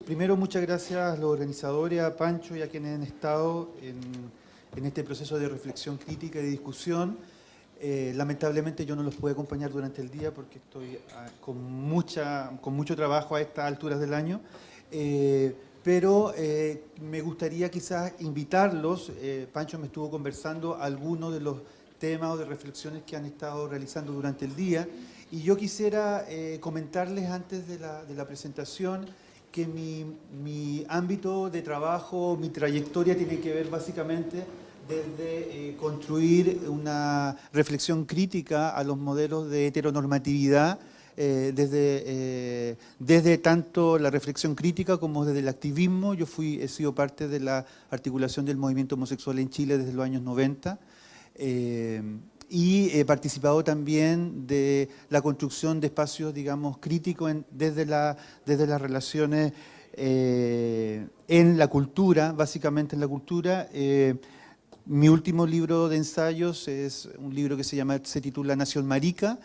Primero, muchas gracias a los organizadores, a Pancho y a quienes han estado en este proceso de reflexión crítica y de discusión. Lamentablemente yo no los puedo acompañar durante el día porque estoy con mucho trabajo a estas alturas del año, pero me gustaría quizás invitarlos. Pancho me estuvo conversando algunos de los temas o de reflexiones que han estado realizando durante el día, y yo quisiera comentarles antes de la presentación que mi ámbito de trabajo, mi trayectoria tiene que ver básicamente desde construir una reflexión crítica a los modelos de heteronormatividad, desde tanto la reflexión crítica como desde el activismo. Yo he sido parte de la articulación del movimiento homosexual en Chile desde los años 90, y he participado también de la construcción de espacios, digamos, críticos desde las relaciones en la cultura, básicamente en la cultura. Mi último libro de ensayos es un libro que se titula Nación Marica,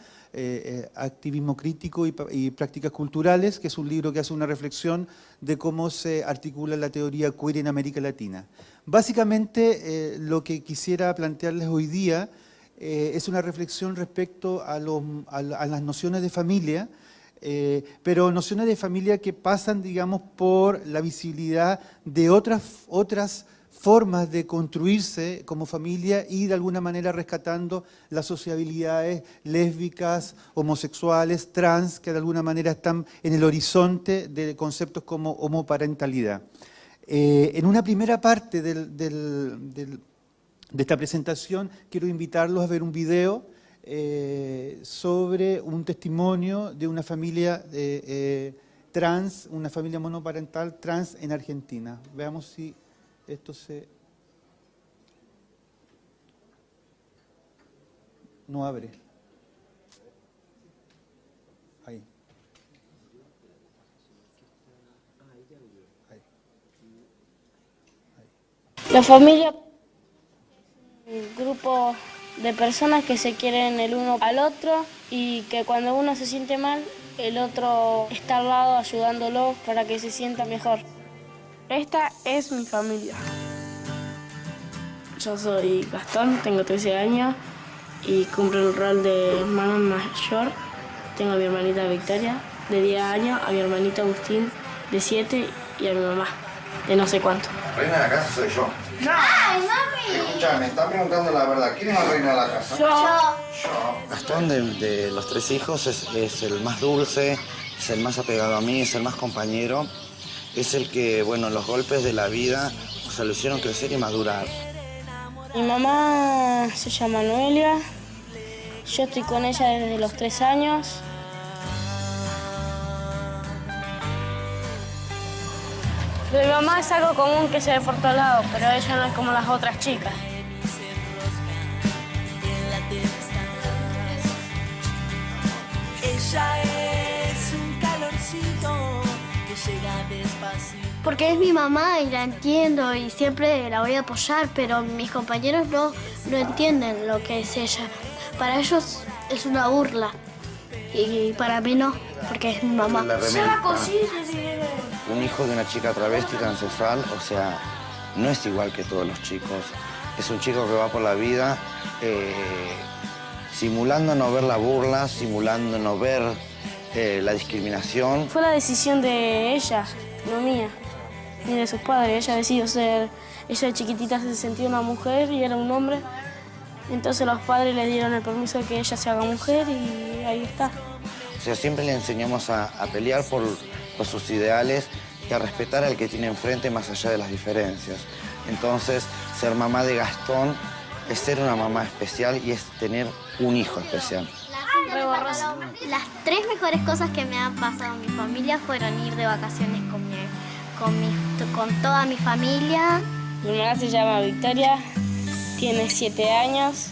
activismo crítico y prácticas culturales, que es un libro que hace una reflexión de cómo se articula la teoría queer en América Latina. Básicamente, lo que quisiera plantearles hoy día es una reflexión respecto a las nociones de familia, pero nociones de familia que pasan, digamos, por la visibilidad de otras formas de construirse como familia y de alguna manera rescatando las sociabilidades lésbicas, homosexuales, trans, que de alguna manera están en el horizonte de conceptos como homoparentalidad. En una primera parte de esta presentación quiero invitarlos a ver un video sobre un testimonio de una familia trans, una familia monoparental trans en Argentina. Veamos si esto no abre. Ahí. La familia es un grupo de personas que se quieren el uno al otro y que cuando uno se siente mal, el otro está al lado ayudándolo para que se sienta mejor. Esta es mi familia. Yo soy Gastón, tengo 13 años y cumplo el rol de hermano mayor. Tengo a mi hermanita Victoria, de 10 años, a mi hermanito Agustín, de 7, y a mi mamá, de no sé cuánto. Reina de la casa soy yo. ¡No! ¡Ay, mami! Escuchame, me están preguntando la verdad. ¿Quién es la reina de la casa? Yo. Gastón, de los 3 hijos, es el más dulce, es el más apegado a mí, es el más compañero. Es el que, bueno, los golpes de la vida se lo hicieron crecer y madurar. Mi mamá se llama Noelia. Yo estoy con ella desde los 3 años. De mi mamá es algo común que se ve por todos lados, pero ella no es como las otras chicas. Ella es un calorcito que llega despacito. Porque es mi mamá y la entiendo y siempre la voy a apoyar, pero mis compañeros no entienden lo que es ella. Para ellos es una burla y para mí no, porque es mi mamá. Un hijo de una chica travesti transexual, o sea, no es igual que todos los chicos. Es un chico que va por la vida simulando no ver la burla, simulando no ver la discriminación. Fue la decisión de ella, no mía, ni de sus padres. Ella decidió ser, ella de chiquitita se sentía una mujer y era un hombre. Entonces los padres le dieron el permiso de que ella se haga mujer y ahí está. O sea, siempre le enseñamos a pelear por sus ideales y a respetar al que tiene enfrente más allá de las diferencias. Entonces, ser mamá de Gastón es ser una mamá especial y es tener un hijo especial. Las 3 mejores cosas que me han pasado en mi familia fueron ir de vacaciones con toda mi familia. Mi mamá se llama Victoria, tiene 7 años.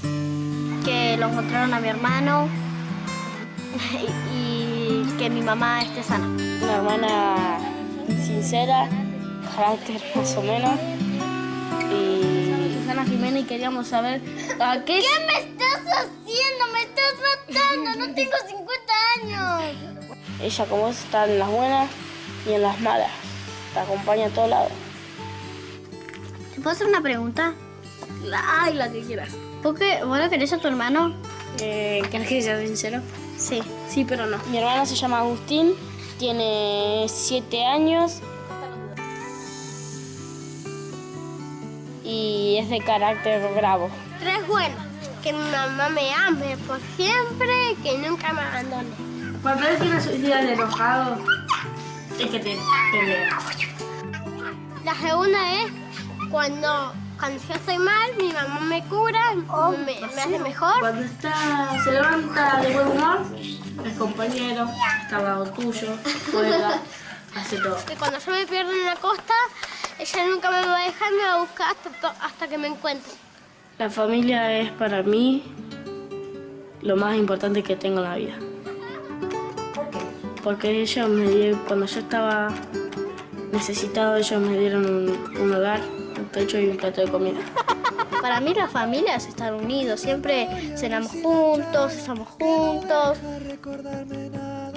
Que lo encontraron a mi hermano y que mi mamá esté sana. Una hermana sincera, carácter más o menos. Y Susana Jiménez, y queríamos saber a qué... ¿Qué me estás haciendo? ¡Me estás matando! ¡No tengo 50 años! Ella como vos está en las buenas y en las malas. te acompaña a todos lados. ¿Te puedo hacer una pregunta? Ay, la que quieras. ¿Vos lo querés a tu hermano? ¿Querés que sea sincero? Sí. Sí, pero no. Mi hermano se llama Agustín, tiene 7 años y es de carácter bravo. 3 bueno. Que mi mamá me ame por siempre, que nunca me abandone. Cuando él tiene sus días de enojado, es que te pelea. La segunda es cuando yo estoy mal, mi mamá me cura, me hace mejor. Cuando se levanta de buen humor, es compañero, está al lado tuyo, juega, hace todo. Que cuando yo me pierdo en la costa, ella nunca me va a dejar, me va a buscar hasta que me encuentre. La familia es para mí lo más importante que tengo en la vida. ¿Por qué? Porque ellos cuando yo estaba necesitado, ellos me dieron un hogar, un techo y un plato de comida. Para mí la familia es estar unidos, siempre cenamos juntos, estamos juntos.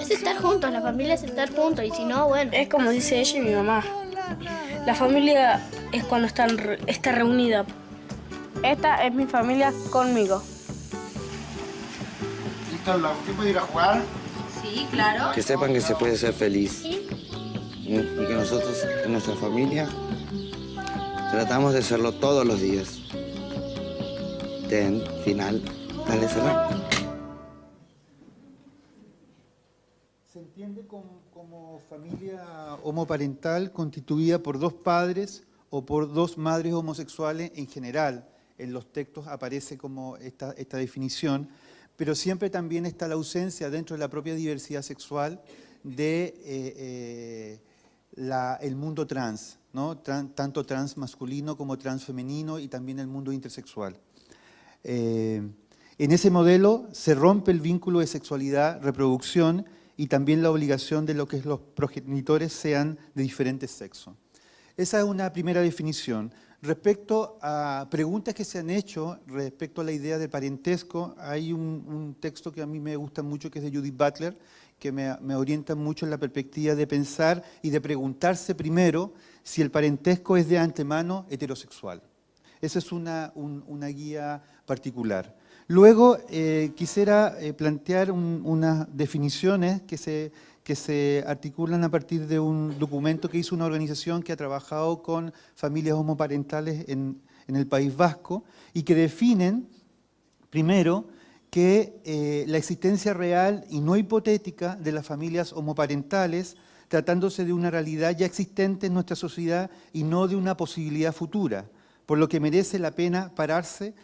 Es estar juntos, la familia es estar juntos y si no, bueno. Es como dice ella y mi mamá. La familia es cuando está reunida. Esta es mi familia conmigo. ¿Listo? ¿Usted puede ir a jugar? Sí, claro. Que sepan que se puede ser feliz. Sí. Y que nosotros, en nuestra familia, tratamos de serlo todos los días. Final. Dale, cerrar. Se entiende como familia homoparental constituida por 2 padres o por 2 madres homosexuales en general. En los textos aparece como esta definición, pero siempre también está la ausencia dentro de la propia diversidad sexual de el mundo trans, ¿no? Tanto trans masculino como trans femenino y también el mundo intersexual. En ese modelo se rompe el vínculo de sexualidad, reproducción y también la obligación de lo que los progenitores sean de diferentes sexos. Esa es una primera definición. Respecto a preguntas que se han hecho respecto a la idea de parentesco, hay un texto que a mí me gusta mucho, que es de Judith Butler, que me orienta mucho en la perspectiva de pensar y de preguntarse primero si el parentesco es de antemano heterosexual. Esa es una guía particular. Luego quisiera plantear unas definiciones que se articulan a partir de un documento que hizo una organización que ha trabajado con familias homoparentales en el País Vasco y que definen, primero, que la existencia real y no hipotética de las familias homoparentales, tratándose de una realidad ya existente en nuestra sociedad y no de una posibilidad futura, por lo que merece la pena pararse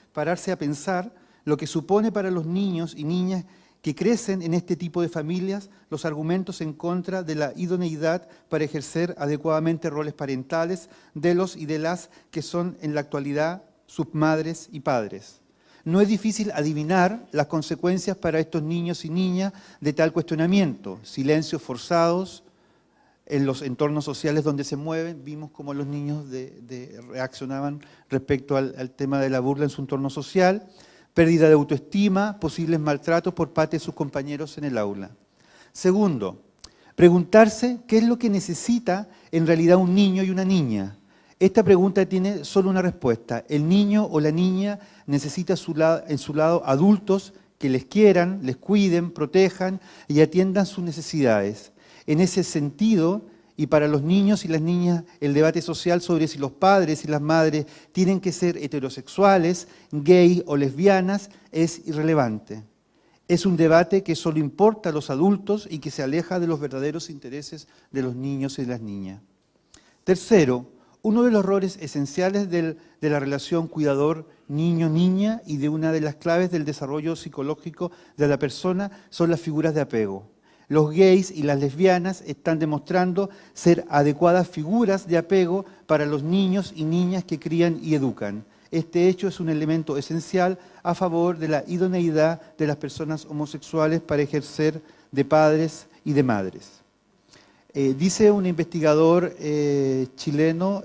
a pensar lo que supone para los niños y niñas que crecen en este tipo de familias los argumentos en contra de la idoneidad para ejercer adecuadamente roles parentales de los y de las que son en la actualidad sus madres y padres. No es difícil adivinar las consecuencias para estos niños y niñas de tal cuestionamiento, silencios forzados en los entornos sociales donde se mueven. Vimos cómo los niños reaccionaban respecto al tema de la burla en su entorno social, pérdida de autoestima, posibles maltratos por parte de sus compañeros en el aula. Segundo, preguntarse qué es lo que necesita en realidad un niño y una niña. Esta pregunta tiene solo una respuesta. El niño o la niña necesita en su lado adultos que les quieran, les cuiden, protejan y atiendan sus necesidades. En ese sentido, y para los niños y las niñas, el debate social sobre si los padres y las madres tienen que ser heterosexuales, gay o lesbianas es irrelevante. Es un debate que solo importa a los adultos y que se aleja de los verdaderos intereses de los niños y las niñas. Tercero, uno de los roles esenciales de la relación cuidador niño-niña y de una de las claves del desarrollo psicológico de la persona son las figuras de apego. Los gays y las lesbianas están demostrando ser adecuadas figuras de apego para los niños y niñas que crían y educan. Este hecho es un elemento esencial a favor de la idoneidad de las personas homosexuales para ejercer de padres y de madres. Dice un investigador chileno,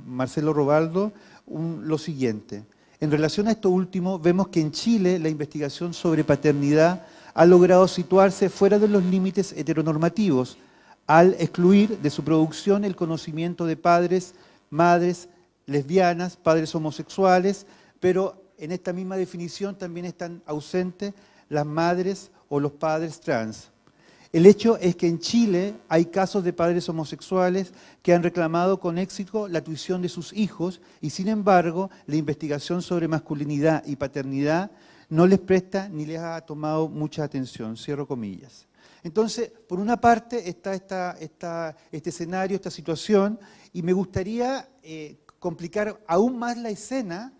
Marcelo Robaldo, lo siguiente. En relación a esto último, vemos que en Chile la investigación sobre paternidad ha logrado situarse fuera de los límites heteronormativos, al excluir de su producción el conocimiento de padres, madres lesbianas, padres homosexuales, pero en esta misma definición también están ausentes las madres o los padres trans. El hecho es que en Chile hay casos de padres homosexuales que han reclamado con éxito la tuición de sus hijos y, sin embargo, la investigación sobre masculinidad y paternidad no les presta ni les ha tomado mucha atención, cierro comillas. Entonces, por una parte está este escenario, esta situación, y me gustaría complicar aún más la escena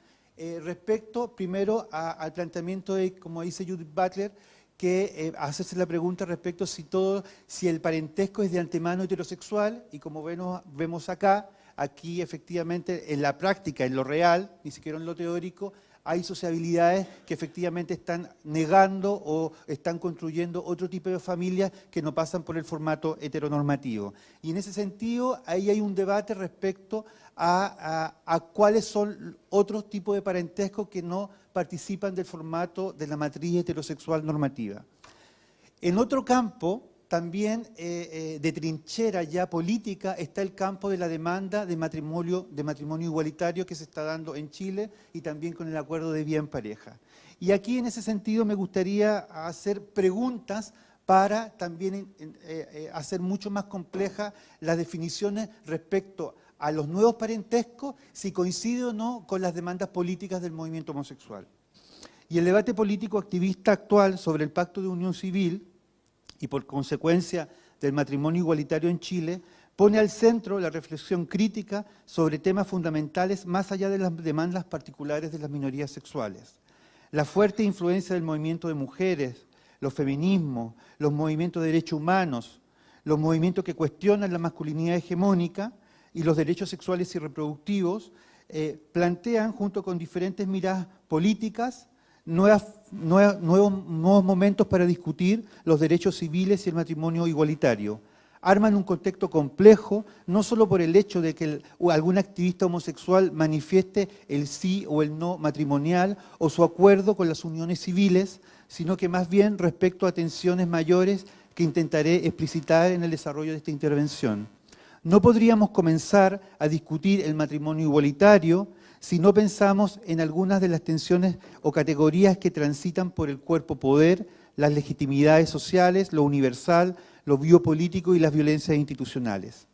respecto, primero, al planteamiento de, como dice Judith Butler, que hacerse la pregunta respecto si el parentesco es de antemano heterosexual, y como vemos acá, aquí efectivamente en la práctica, en lo real, ni siquiera en lo teórico, hay sociabilidades que efectivamente están negando o están construyendo otro tipo de familias que no pasan por el formato heteronormativo. Y en ese sentido, ahí hay un debate respecto a cuáles son otros tipos de parentesco que no participan del formato de la matriz heterosexual normativa. En otro campo, también de trinchera ya política, está el campo de la demanda de matrimonio igualitario que se está dando en Chile y también con el acuerdo de vida en pareja. Y aquí en ese sentido me gustaría hacer preguntas para también hacer mucho más complejas las definiciones respecto a los nuevos parentescos, si coincide o no con las demandas políticas del movimiento homosexual. Y el debate político activista actual sobre el pacto de unión civil y por consecuencia del matrimonio igualitario en Chile, pone al centro la reflexión crítica sobre temas fundamentales más allá de las demandas particulares de las minorías sexuales. La fuerte influencia del movimiento de mujeres, los feminismos, los movimientos de derechos humanos, los movimientos que cuestionan la masculinidad hegemónica y los derechos sexuales y reproductivos, plantean, junto con diferentes miradas políticas, nuevos momentos para discutir los derechos civiles y el matrimonio igualitario. Arman un contexto complejo, no solo por el hecho de que algún activista homosexual manifieste el sí o el no matrimonial o su acuerdo con las uniones civiles, sino que más bien respecto a tensiones mayores que intentaré explicitar en el desarrollo de esta intervención. No podríamos comenzar a discutir el matrimonio igualitario si no pensamos en algunas de las tensiones o categorías que transitan por el cuerpo-poder, las legitimidades sociales, lo universal, lo biopolítico y las violencias institucionales.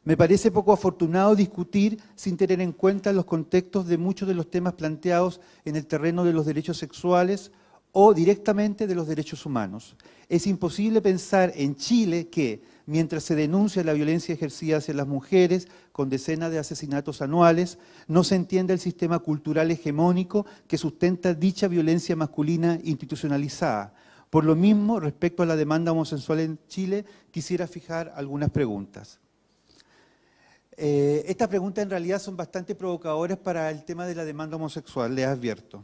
Me parece poco afortunado discutir sin tener en cuenta los contextos de muchos de los temas planteados en el terreno de los derechos sexuales o directamente de los derechos humanos. Es imposible pensar en Chile que, mientras se denuncia la violencia ejercida hacia las mujeres, con decenas de asesinatos anuales, no se entiende el sistema cultural hegemónico que sustenta dicha violencia masculina institucionalizada. Por lo mismo, respecto a la demanda homosexual en Chile, quisiera fijar algunas preguntas. Estas preguntas en realidad son bastante provocadoras para el tema de la demanda homosexual, les advierto.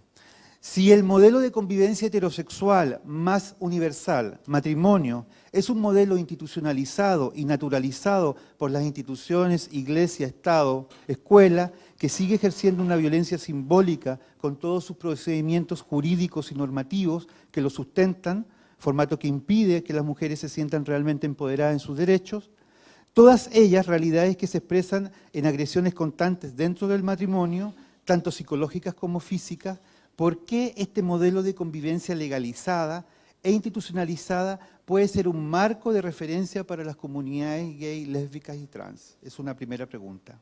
Si el modelo de convivencia heterosexual más universal, matrimonio, es un modelo institucionalizado y naturalizado por las instituciones, iglesia, Estado, escuela, que sigue ejerciendo una violencia simbólica con todos sus procedimientos jurídicos y normativos que lo sustentan, formato que impide que las mujeres se sientan realmente empoderadas en sus derechos, todas ellas realidades que se expresan en agresiones constantes dentro del matrimonio, tanto psicológicas como físicas. ¿Por qué este modelo de convivencia legalizada e institucionalizada puede ser un marco de referencia para las comunidades gay, lésbicas y trans? Es una primera pregunta.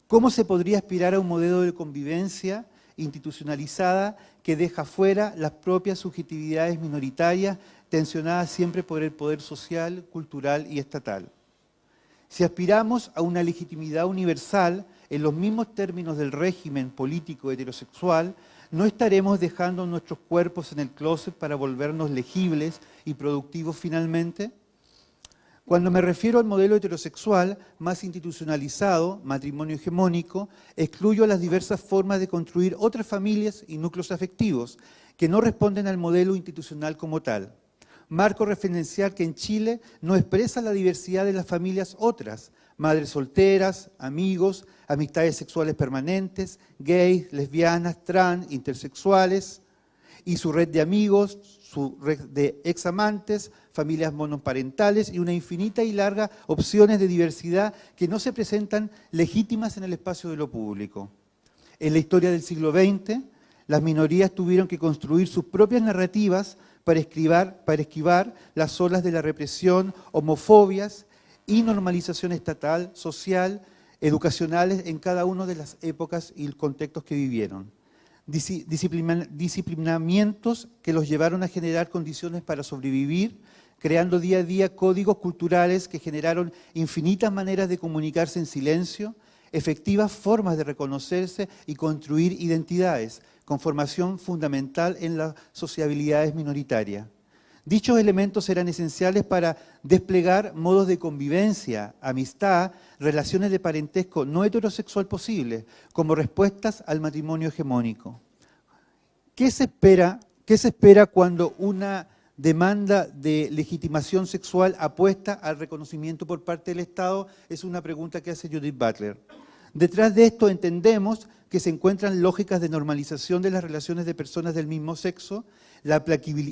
¿Cómo se podría aspirar a un modelo de convivencia institucionalizada que deja fuera las propias subjetividades minoritarias tensionadas siempre por el poder social, cultural y estatal? Si aspiramos a una legitimidad universal en los mismos términos del régimen político heterosexual, ¿no estaremos dejando nuestros cuerpos en el closet para volvernos legibles y productivos finalmente? Cuando me refiero al modelo heterosexual más institucionalizado, matrimonio hegemónico, excluyo las diversas formas de construir otras familias y núcleos afectivos que no responden al modelo institucional como tal. Marco referencial que en Chile no expresa la diversidad de las familias otras, madres solteras, amigos, amistades sexuales permanentes, gays, lesbianas, trans, intersexuales, y su red de amigos, su red de examantes, familias monoparentales y una infinita y larga opciones de diversidad que no se presentan legítimas en el espacio de lo público. En la historia del siglo XX, las minorías tuvieron que construir sus propias narrativas para esquivar las olas de la represión, homofobias y normalización estatal, social, educacionales en cada una de las épocas y contextos que vivieron. Disciplinamientos que los llevaron a generar condiciones para sobrevivir, creando día a día códigos culturales que generaron infinitas maneras de comunicarse en silencio, efectivas formas de reconocerse y construir identidades, con formación fundamental en las sociabilidades minoritarias. Dichos elementos eran esenciales para desplegar modos de convivencia, amistad, relaciones de parentesco no heterosexual posibles, como respuestas al matrimonio hegemónico. ¿Qué se espera cuando una demanda de legitimación sexual apuesta al reconocimiento por parte del Estado? Es una pregunta que hace Judith Butler. Detrás de esto entendemos que se encuentran lógicas de normalización de las relaciones de personas del mismo sexo, la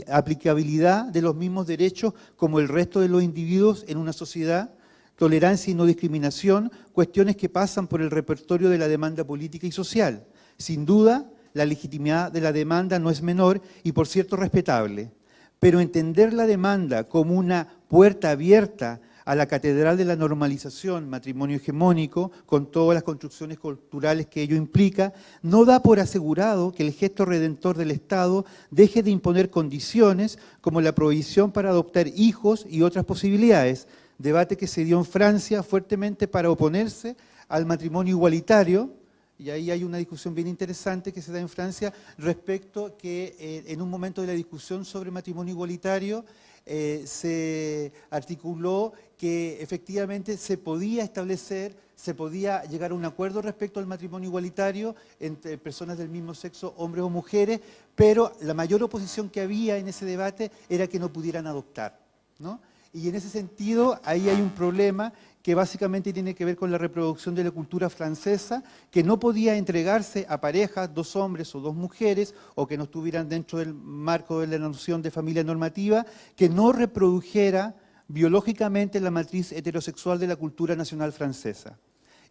aplicabilidad de los mismos derechos como el resto de los individuos en una sociedad, tolerancia y no discriminación, cuestiones que pasan por el repertorio de la demanda política y social. Sin duda, la legitimidad de la demanda no es menor y, por cierto, respetable. Pero entender la demanda como una puerta abierta a la catedral de la normalización, matrimonio hegemónico, con todas las construcciones culturales que ello implica, no da por asegurado que el gesto redentor del Estado deje de imponer condiciones como la prohibición para adoptar hijos y otras posibilidades, debate que se dio en Francia fuertemente para oponerse al matrimonio igualitario, y ahí hay una discusión bien interesante que se da en Francia respecto que en un momento de la discusión sobre matrimonio igualitario se articuló que efectivamente se podía establecer, se podía llegar a un acuerdo respecto al matrimonio igualitario entre personas del mismo sexo, hombres o mujeres, pero la mayor oposición que había en ese debate era que no pudieran adoptar, ¿no? Y en ese sentido, ahí hay un problema que básicamente tiene que ver con la reproducción de la cultura francesa, que no podía entregarse a parejas, 2 hombres o 2 mujeres, o que no estuvieran dentro del marco de la noción de familia normativa, que no reprodujera biológicamente la matriz heterosexual de la cultura nacional francesa.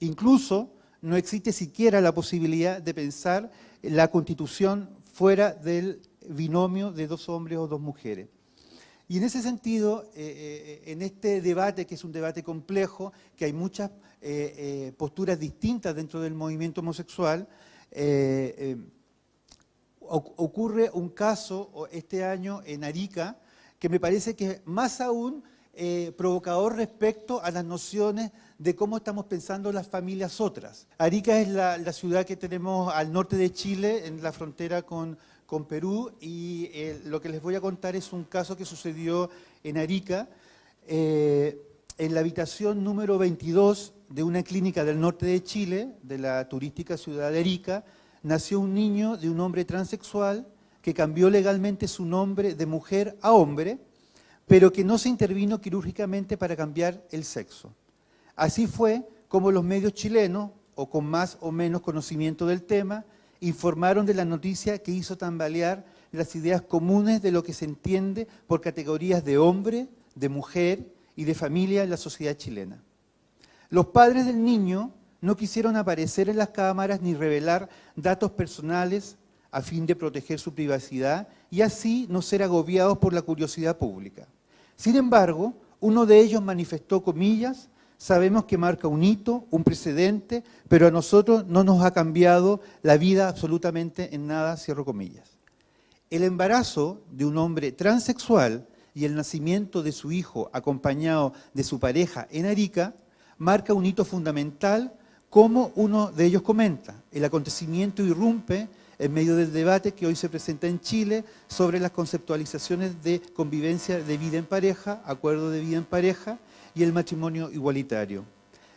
Incluso no existe siquiera la posibilidad de pensar la constitución fuera del binomio de 2 hombres o 2 mujeres. Y en ese sentido, en este debate, que es un debate complejo, que hay muchas posturas distintas dentro del movimiento homosexual, ocurre un caso este año en Arica, que me parece que es más aún provocador respecto a las nociones de cómo estamos pensando las familias otras. Arica es la ciudad que tenemos al norte de Chile, en la frontera con Perú, y lo que les voy a contar es un caso que sucedió en Arica, en la habitación número 22 de una clínica del norte de Chile, de la turística ciudad de Arica, nació un niño de un hombre transexual que cambió legalmente su nombre de mujer a hombre, pero que no se intervino quirúrgicamente para cambiar el sexo. Así fue como los medios chilenos, o con más o menos conocimiento del tema, informaron de la noticia que hizo tambalear las ideas comunes de lo que se entiende por categorías de hombre, de mujer y de familia en la sociedad chilena. Los padres del niño no quisieron aparecer en las cámaras ni revelar datos personales a fin de proteger su privacidad y así no ser agobiados por la curiosidad pública. Sin embargo, uno de ellos manifestó, comillas, sabemos que marca un hito, un precedente, pero a nosotros no nos ha cambiado la vida absolutamente en nada, cierro comillas. El embarazo de un hombre transexual y el nacimiento de su hijo acompañado de su pareja en Arica marca un hito fundamental, como uno de ellos comenta. El acontecimiento irrumpe en medio del debate que hoy se presenta en Chile sobre las conceptualizaciones de convivencia de vida en pareja, acuerdo de vida en pareja, y el matrimonio igualitario.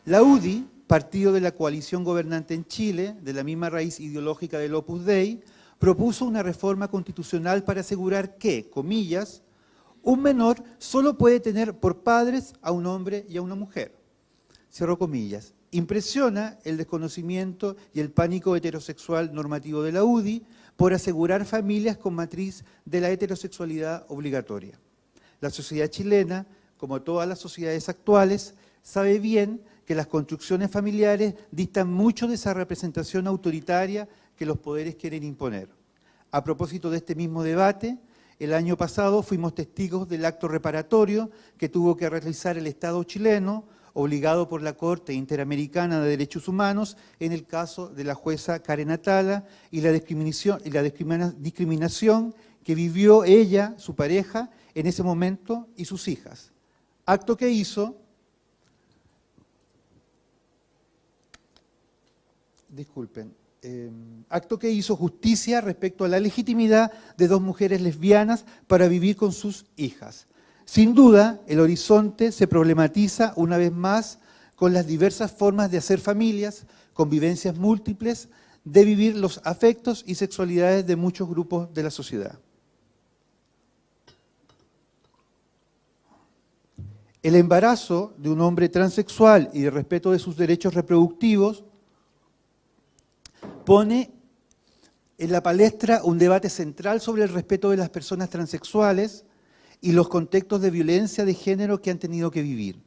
La UDI, partido de la coalición gobernante en Chile, de la misma raíz ideológica del Opus Dei, propuso una reforma constitucional para asegurar que, comillas, un menor solo puede tener por padres a un hombre y a una mujer. Cierro comillas. Impresiona el desconocimiento y el pánico heterosexual normativo de la UDI, por asegurar familias con matriz de la heterosexualidad obligatoria. La sociedad chilena, como todas las sociedades actuales, sabe bien que las construcciones familiares distan mucho de esa representación autoritaria que los poderes quieren imponer. A propósito de este mismo debate, el año pasado fuimos testigos del acto reparatorio que tuvo que realizar el Estado chileno, obligado por la Corte Interamericana de Derechos Humanos, en el caso de la jueza Karen Atala y la discriminación que vivió ella, su pareja, en ese momento y sus hijas. Acto que hizo, acto que hizo justicia respecto a la legitimidad de dos mujeres lesbianas para vivir con sus hijas. Sin duda, el horizonte se problematiza una vez más con las diversas formas de hacer familias, convivencias múltiples, de vivir los afectos y sexualidades de muchos grupos de la sociedad. El embarazo de un hombre transexual y de respeto de sus derechos reproductivos pone en la palestra un debate central sobre el respeto de las personas transexuales y los contextos de violencia de género que han tenido que vivir.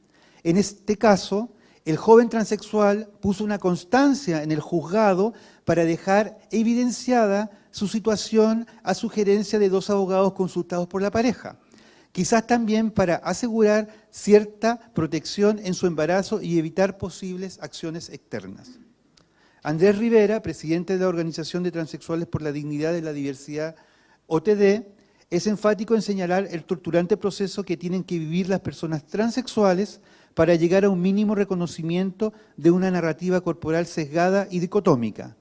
En este caso, el joven transexual puso una constancia en el juzgado para dejar evidenciada su situación a sugerencia de dos abogados consultados por la pareja. Quizás también para asegurar cierta protección en su embarazo y evitar posibles acciones externas. Andrés Rivera, presidente de la Organización de Transexuales por la Dignidad y la Diversidad, OTD, es enfático en señalar el torturante proceso que tienen que vivir las personas transexuales para llegar a un mínimo reconocimiento de una narrativa corporal sesgada y dicotómica.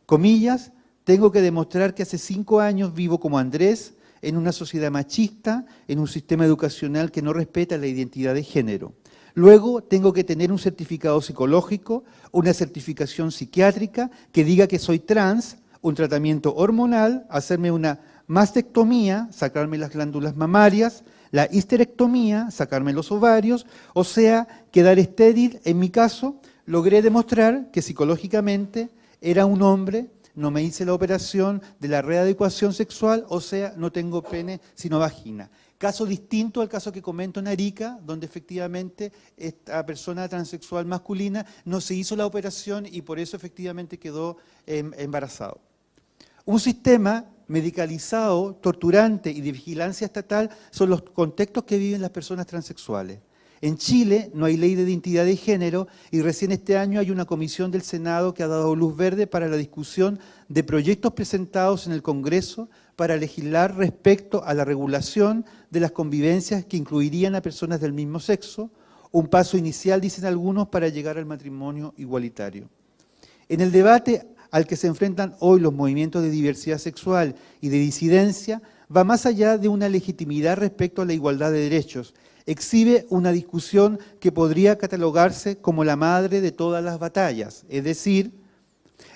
Comillas, tengo que demostrar que hace 5 años vivo como Andrés, en una sociedad machista, en un sistema educacional que no respeta la identidad de género. Luego tengo que tener un certificado psicológico, una certificación psiquiátrica que diga que soy trans, un tratamiento hormonal, hacerme una mastectomía, sacarme las glándulas mamarias, la histerectomía, sacarme los ovarios, o sea, quedar estéril. En mi caso, logré demostrar que psicológicamente era un hombre. No me hice la operación de la readecuación sexual, o sea, no tengo pene sino vagina. Caso distinto al caso que comento en Arica, donde efectivamente esta persona transexual masculina no se hizo la operación y por eso efectivamente quedó embarazado. Un sistema medicalizado, torturante y de vigilancia estatal son los contextos que viven las personas transexuales. En Chile no hay ley de identidad de género y recién este año hay una comisión del Senado que ha dado luz verde para la discusión de proyectos presentados en el Congreso para legislar respecto a la regulación de las convivencias que incluirían a personas del mismo sexo, un paso inicial, dicen algunos, para llegar al matrimonio igualitario. En el debate al que se enfrentan hoy los movimientos de diversidad sexual y de disidencia, va más allá de una legitimidad respecto a la igualdad de derechos. Exhibe una discusión que podría catalogarse como la madre de todas las batallas, es decir,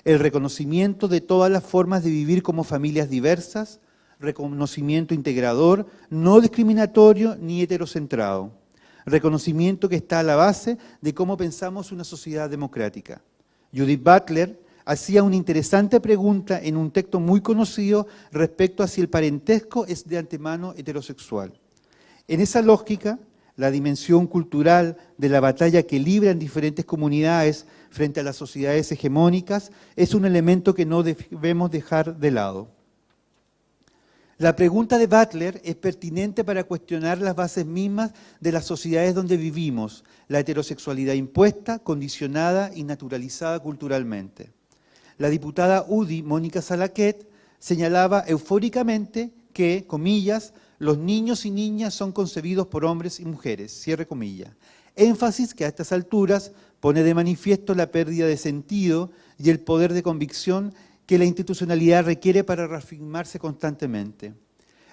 el reconocimiento de todas las formas de vivir como familias diversas, reconocimiento integrador, no discriminatorio ni heterocentrado, reconocimiento que está a la base de cómo pensamos una sociedad democrática. Judith Butler hacía una interesante pregunta en un texto muy conocido respecto a si el parentesco es de antemano heterosexual. En esa lógica, la dimensión cultural de la batalla que libran diferentes comunidades frente a las sociedades hegemónicas es un elemento que no debemos dejar de lado. La pregunta de Butler es pertinente para cuestionar las bases mismas de las sociedades donde vivimos, la heterosexualidad impuesta, condicionada y naturalizada culturalmente. La diputada UDI, Mónica Salaquet, señalaba eufóricamente que, comillas, los niños y niñas son concebidos por hombres y mujeres, cierre comillas. Énfasis que a estas alturas pone de manifiesto la pérdida de sentido y el poder de convicción que la institucionalidad requiere para reafirmarse constantemente.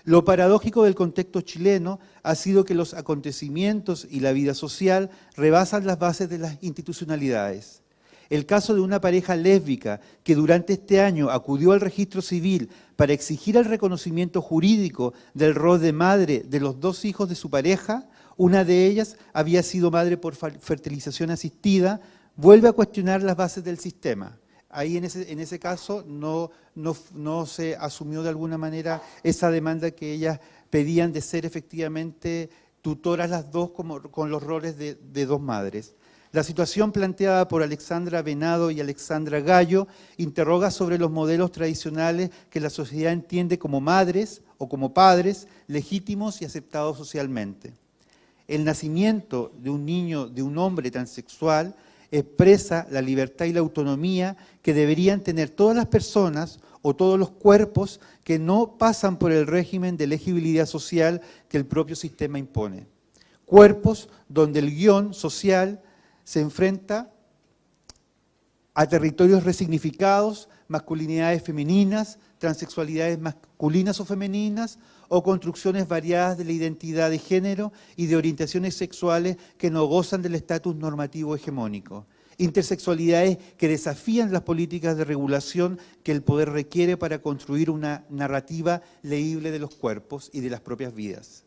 Lo paradójico del contexto chileno ha sido que los acontecimientos y la vida social rebasan las bases de las institucionalidades. El caso de una pareja lésbica que durante este año acudió al registro civil para exigir el reconocimiento jurídico del rol de madre de los 2 hijos de su pareja, una de ellas había sido madre por fertilización asistida, vuelve a cuestionar las bases del sistema. ahí en ese caso no se asumió de alguna manera esa demanda que ellas pedían de ser efectivamente tutoras las dos con los roles de dos madres. La situación planteada por Alexandra Venado y Alexandra Gallo interroga sobre los modelos tradicionales que la sociedad entiende como madres o como padres legítimos y aceptados socialmente. El nacimiento de un niño, de un hombre transexual, expresa la libertad y la autonomía que deberían tener todas las personas o todos los cuerpos que no pasan por el régimen de elegibilidad social que el propio sistema impone. Cuerpos donde el guión social se enfrenta a territorios resignificados, masculinidades femeninas, transexualidades masculinas o femeninas, o construcciones variadas de la identidad de género y de orientaciones sexuales que no gozan del estatus normativo hegemónico. Intersexualidades que desafían las políticas de regulación que el poder requiere para construir una narrativa leíble de los cuerpos y de las propias vidas.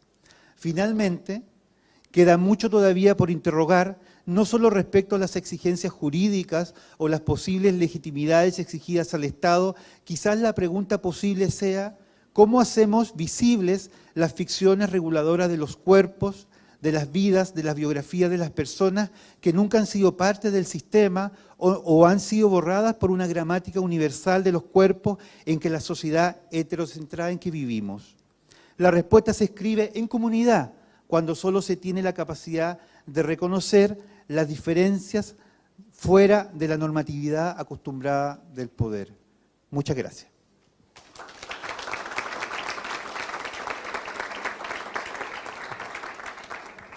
Finalmente, queda mucho todavía por interrogar, no solo respecto a las exigencias jurídicas o las posibles legitimidades exigidas al Estado, quizás la pregunta posible sea ¿cómo hacemos visibles las ficciones reguladoras de los cuerpos, de las vidas, de las biografías de las personas que nunca han sido parte del sistema o han sido borradas por una gramática universal de los cuerpos en que la sociedad heterocentrada en que vivimos? La respuesta se escribe en comunidad, cuando solo se tiene la capacidad de reconocer las diferencias fuera de la normatividad acostumbrada del poder. Muchas gracias.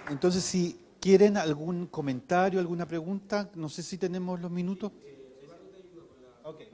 Entonces, si quieren algún comentario, alguna pregunta, no sé si tenemos los minutos. Okay.